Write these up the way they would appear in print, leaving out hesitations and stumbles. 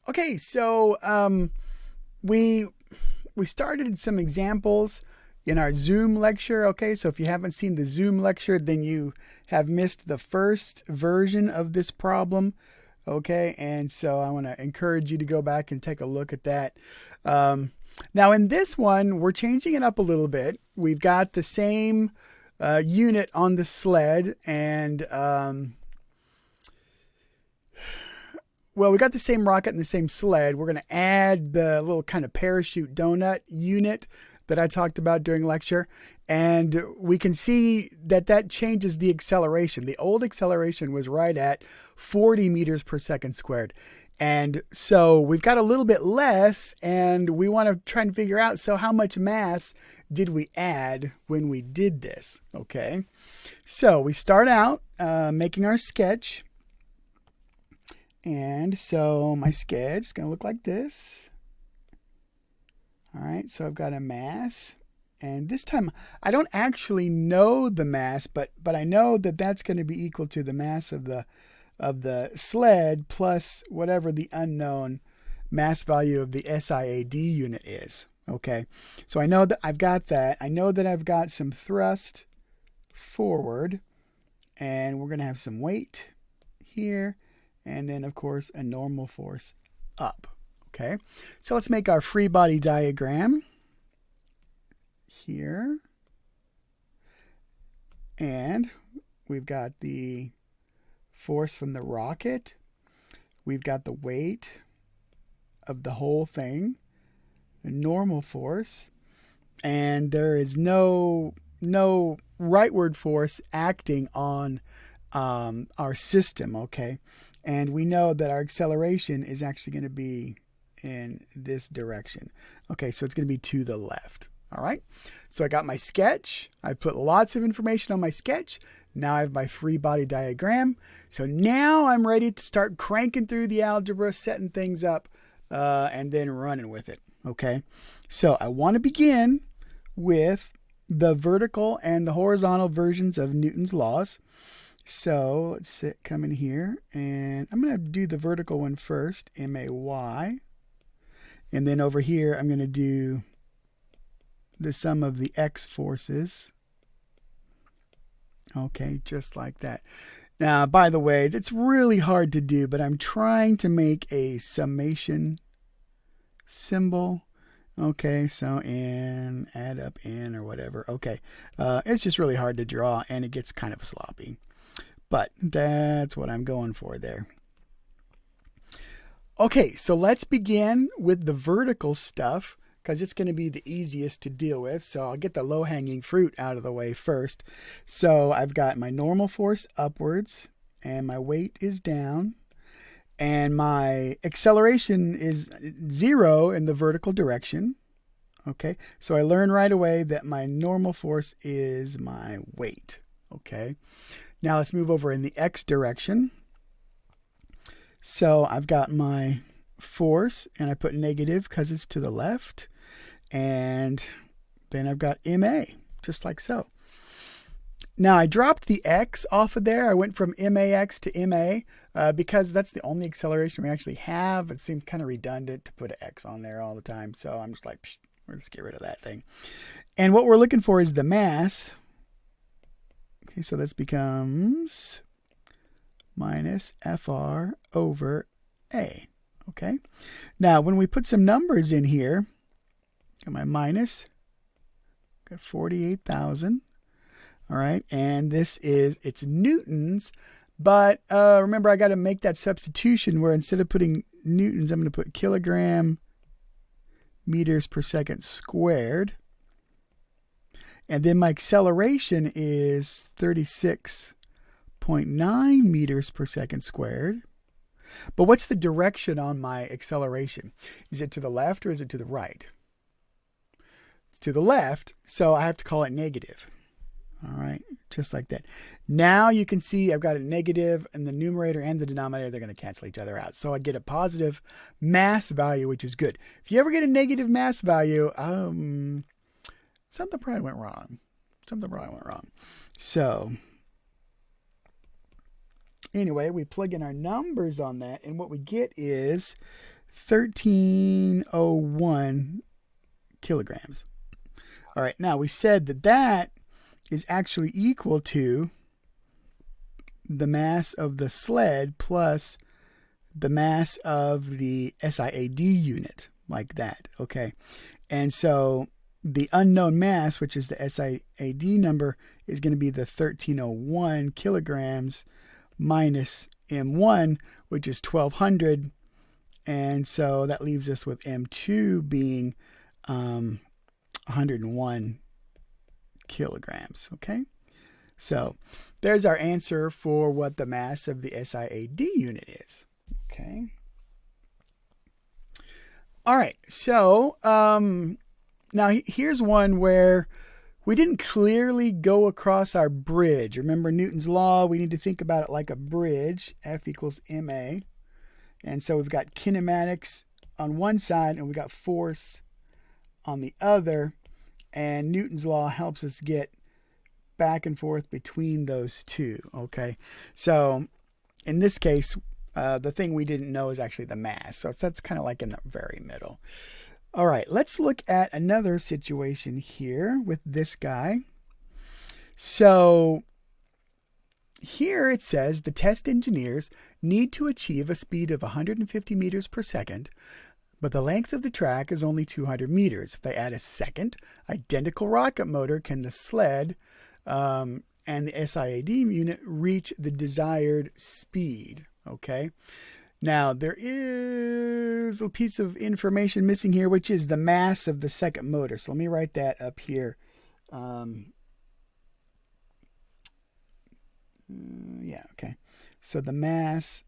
Okay, so we started some examples in our Zoom lecture. Okay, so if you haven't seen the Zoom lecture, then you have missed the first version of this problem. Okay, and so I want to encourage you to go back and take a look at that. Now, in this one, we're changing it up a little bit. We've got the same unit on the sled, and well, we got the same rocket and the same sled. We're going to add the little kind of parachute donut unit that I talked about during lecture. And we can see that that changes the acceleration. The old acceleration was right at 40 meters per second squared. And so we've got a little bit less, and we want to try and figure out, so how much mass did we add when we did this? Okay, so we start out making our sketch. And so my sketch is going to look like this. All right, so I've got a mass. And this time, I don't actually know the mass, but I know that that's going to be equal to the mass of the sled plus whatever the unknown mass value of the SIAD unit is. Okay, so I know that I've got that. I know that I've got some thrust forward, and we're going to have some weight here. And then, of course, a normal force up. Okay, so let's make our free body diagram here. And we've got the force from the rocket. We've got the weight of the whole thing, the normal force. And there is no rightward force acting on our system, okay? And we know that our acceleration is actually going to be in this direction. Okay, so it's going to be to the left. All right, so I got my sketch. I put lots of information on my sketch. Now I have my free body diagram. So now I'm ready to start cranking through the algebra, setting things up, and then running with it. Okay, so I want to begin with the vertical and the horizontal versions of Newton's laws. So let's come in here, and I'm going to do the vertical one first, MAY. And then over here, I'm going to do the sum of the X forces. Okay, just like that. Now, by the way, that's really hard to do, but I'm trying to make a summation symbol. Okay, so N, add up N or whatever. Okay, it's just really hard to draw, and it gets kind of sloppy. But that's what I'm going for there. Okay, so let's begin with the vertical stuff because it's going to be the easiest to deal with. So I'll get the low-hanging fruit out of the way first. So I've got my normal force upwards, and my weight is down, and my acceleration is 0 in the vertical direction. Okay, so I learn right away that my normal force is my weight. Okay. Now let's move over in the X direction. So I've got my force, and I put negative because it's to the left. And then I've got MA, just like so. Now I dropped the X off of there. I went from MAX to MA because that's the only acceleration we actually have. It seemed kind of redundant to put an X on there all the time. So I'm just like, let's get rid of that thing. And what we're looking for is the mass. Okay, so this becomes minus FR over A. Okay. Now, when we put some numbers in here, got my minus, got 48,000. All right, and it's newtons, but remember I got to make that substitution where instead of putting newtons, I'm going to put kilogram meters per second squared. And then my acceleration is 36.9 meters per second squared. But what's the direction on my acceleration? Is it to the left or is it to the right? It's to the left, so I have to call it negative. All right, just like that. Now you can see I've got a negative in the numerator and the denominator. They're going to cancel each other out. So I get a positive mass value, which is good. If you ever get a negative mass value, something probably went wrong. So anyway, we plug in our numbers on that, and what we get is 1301 kilograms. All right, now we said that that is actually equal to the mass of the sled plus the mass of the SIAD unit, like that, okay? And so the unknown mass, which is the SIAD number, is going to be the 1301 kilograms minus M1, which is 1200. And so that leaves us with M2 being 101 kilograms, okay? So there's our answer for what the mass of the SIAD unit is, okay? All right, so now here's one where we didn't clearly go across our bridge. Remember Newton's law, we need to think about it like a bridge, F equals ma. And so we've got kinematics on one side and we've got force on the other. And Newton's law helps us get back and forth between those two, okay? So in this case, the thing we didn't know is actually the mass. So that's kind of like in the very middle. All right, let's look at another situation here with this guy. So here it says the test engineers need to achieve a speed of 150 meters per second, but the length of the track is only 200 meters. If they add a second identical rocket motor, can the sled and the SIAD unit reach the desired speed? Okay. Now, there is a piece of information missing here, which is the mass of the second motor. So let me write that up here. Yeah, okay. So the mass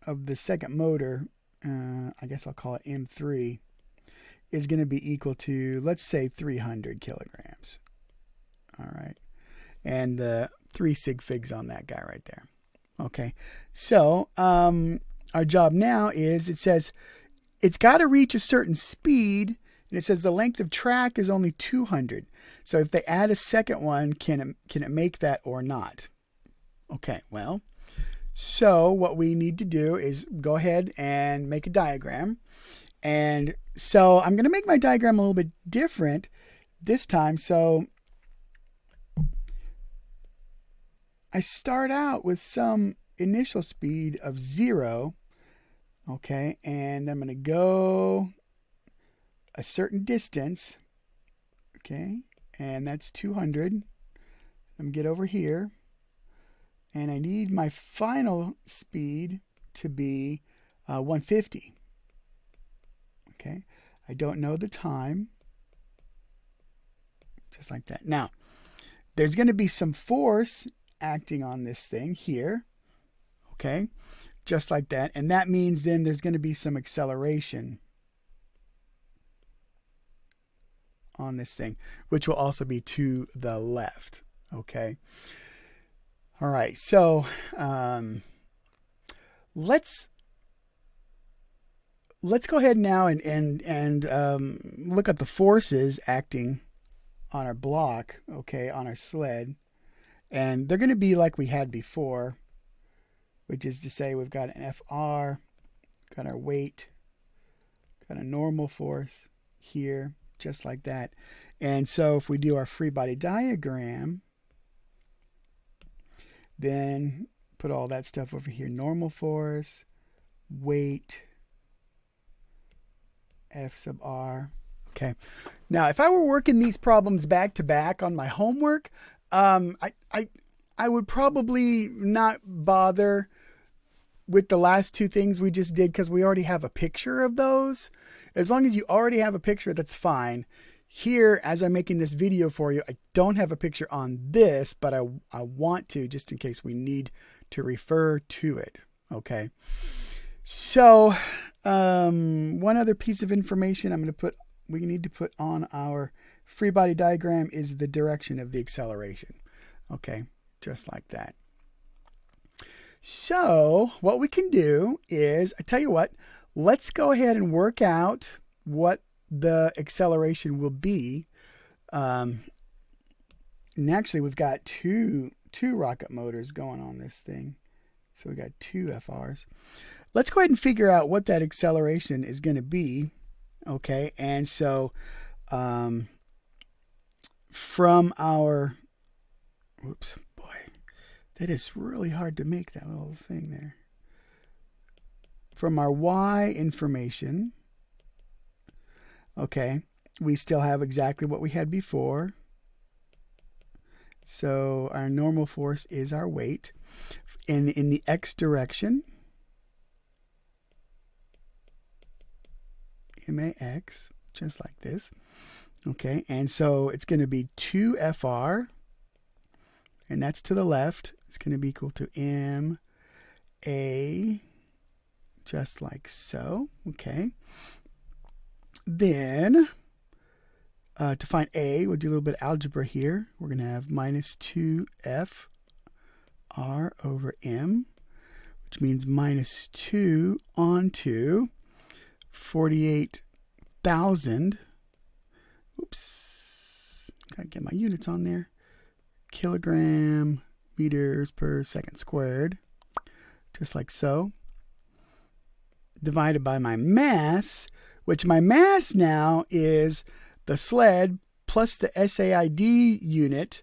of the second motor, I guess I'll call it M3, is going to be equal to, let's say, 300 kilograms. All right. And the 3 sig figs on that guy right there. Okay. So our job now is, it says it's got to reach a certain speed, and it says the length of track is only 200. So if they add a second one, can it make that or not? Okay, well, so what we need to do is go ahead and make a diagram. And so I'm going to make my diagram a little bit different this time. So I start out with some initial speed of 0. Okay, and I'm going to go a certain distance. Okay, and that's 200. I'm going to get over here. And I need my final speed to be 150. Okay, I don't know the time. Just like that. Now, there's going to be some force acting on this thing here. Okay, just like that. And that means then there's going to be some acceleration on this thing, which will also be to the left. Okay. All right, so let's go ahead now and look at the forces acting on our block, okay, on our sled. And they're going to be like we had before, which is to say we've got an FR, got our weight, got a normal force here, just like that. And so if we do our free body diagram, then put all that stuff over here. Normal force, weight, F sub R. Okay. Now, if I were working these problems back to back on my homework, I would probably not bother with the last two things we just did because we already have a picture of those. As long as you already have a picture, that's fine. Here, as I'm making this video for you, I don't have a picture on this, but I want to, just in case we need to refer to it. Okay. So, one other piece of information we need to put on our free body diagram is the direction of the acceleration. Okay. Just like that. So, what we can do is, I tell you what, let's go ahead and work out what the acceleration will be. And actually we've got two rocket motors going on this thing. So we got two FRs. let's go ahead and figure out what that acceleration is going to be. Okay, and so from our, whoops, boy, that is really hard to make, that little thing there. From our y information, okay, we still have exactly what we had before. So our normal force is our weight. In the x direction, max, just like this. Okay, and so it's going to be 2Fr, and that's to the left. It's going to be equal to ma, just like so. Okay. Then, to find a, we'll do a little bit of algebra here. We're going to have minus 2F r over m, which means minus 2 onto 48,000. Oops, gotta get my units on there. Kilogram meters per second squared, just like so. Divided by my mass, which my mass now is the sled plus the SAID unit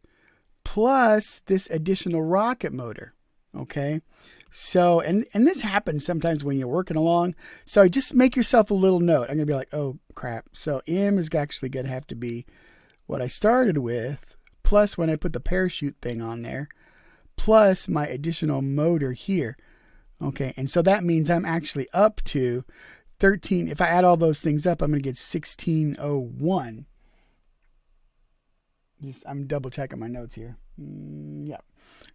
plus this additional rocket motor. Okay, so and this happens sometimes when you're working along, so just make yourself a little note. I'm gonna be like, oh crap, so m is actually gonna have to be what I started with plus when I put the parachute thing on there plus my additional motor here. Okay, and so that means I'm actually up to 13. If I add all those things up, I'm going to get 1601. I'm double checking my notes here. Yeah,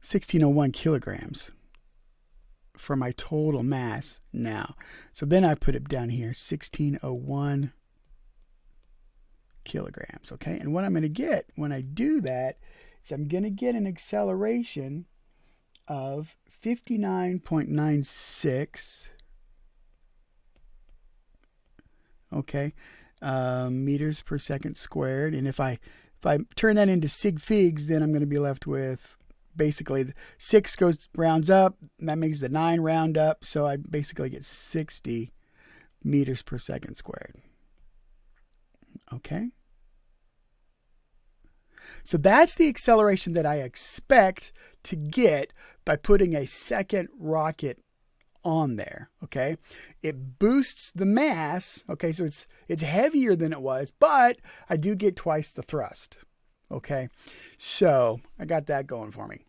1601 kilograms for my total mass now. So then I put it down here, 1601 kilograms. Okay, and what I'm going to get when I do that is I'm going to get an acceleration of 59.96. Okay, meters per second squared. And if I turn that into sig figs, then I'm going to be left with basically the 6 rounds up. That makes the 9 round up. So I basically get 60 meters per second squared. Okay. So that's the acceleration that I expect to get by putting a second rocket on there. Okay, it boosts the mass. Okay, so it's heavier than it was, but I do get twice the thrust. Okay, so I got that going for me.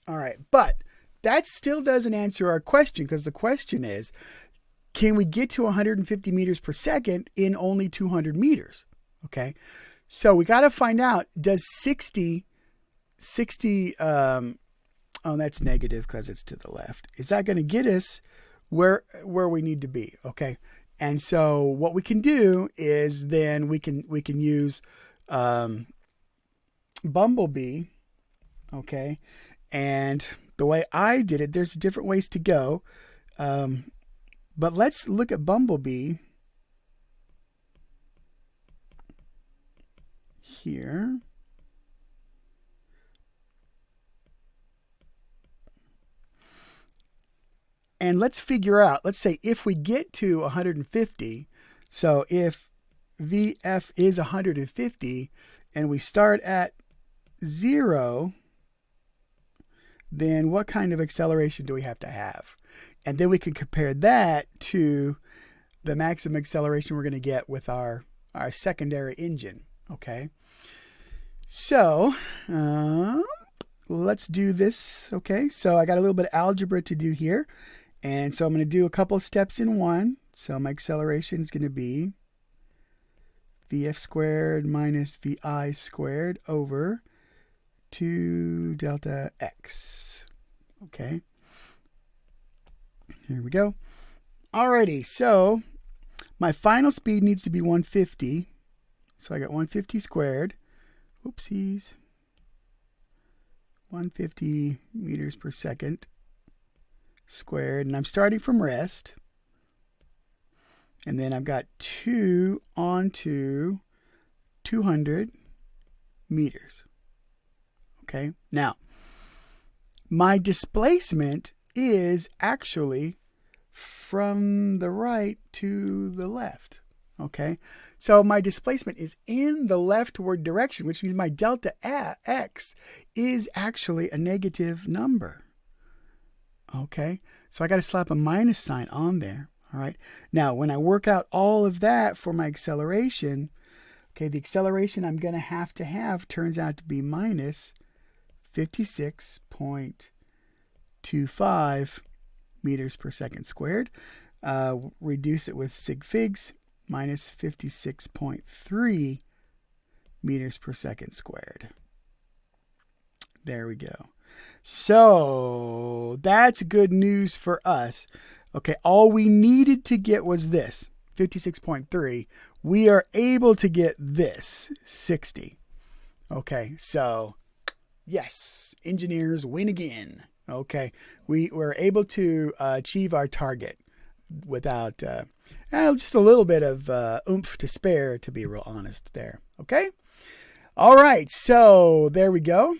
All right, but that still doesn't answer our question, because the question is, can we get to 150 meters per second in only 200 meters? Okay, so we got to find out, does 60, oh, that's negative because it's to the left. Is that going to get us where we need to be? Okay. And so what we can do is then we can use Bumblebee. Okay. And the way I did it, there's different ways to go. But let's look at Bumblebee here. And let's figure out, let's say if we get to 150, so if VF is 150 and we start at 0, then what kind of acceleration do we have to have? And then we can compare that to the maximum acceleration we're going to get with our secondary engine. Okay. So let's do this. Okay. So I got a little bit of algebra to do here. And so I'm going to do a couple of steps in one. So my acceleration is going to be Vf squared minus Vi squared over 2 delta x. Okay. Here we go. Alrighty, so my final speed needs to be 150. So I got 150 squared. Oopsies. 150 meters per second squared. And I'm starting from rest. And then I've got 2 onto 200 meters. Okay. Now, my displacement is actually from the right to the left. Okay, so my displacement is in the leftward direction, which means my delta x is actually a negative number. Okay, so I got to slap a minus sign on there. All right, now when I work out all of that for my acceleration, okay, the acceleration I'm going to have turns out to be minus 56.25 meters per second squared. Reduce it with sig figs, minus 56.3 meters per second squared. There we go. So that's good news for us. Okay, all we needed to get was this, 56.3. We are able to get this, 60. Okay, so yes, engineers win again. Okay, we were able to achieve our target without just a little bit of oomph to spare, to be real honest there. Okay, all right, so there we go.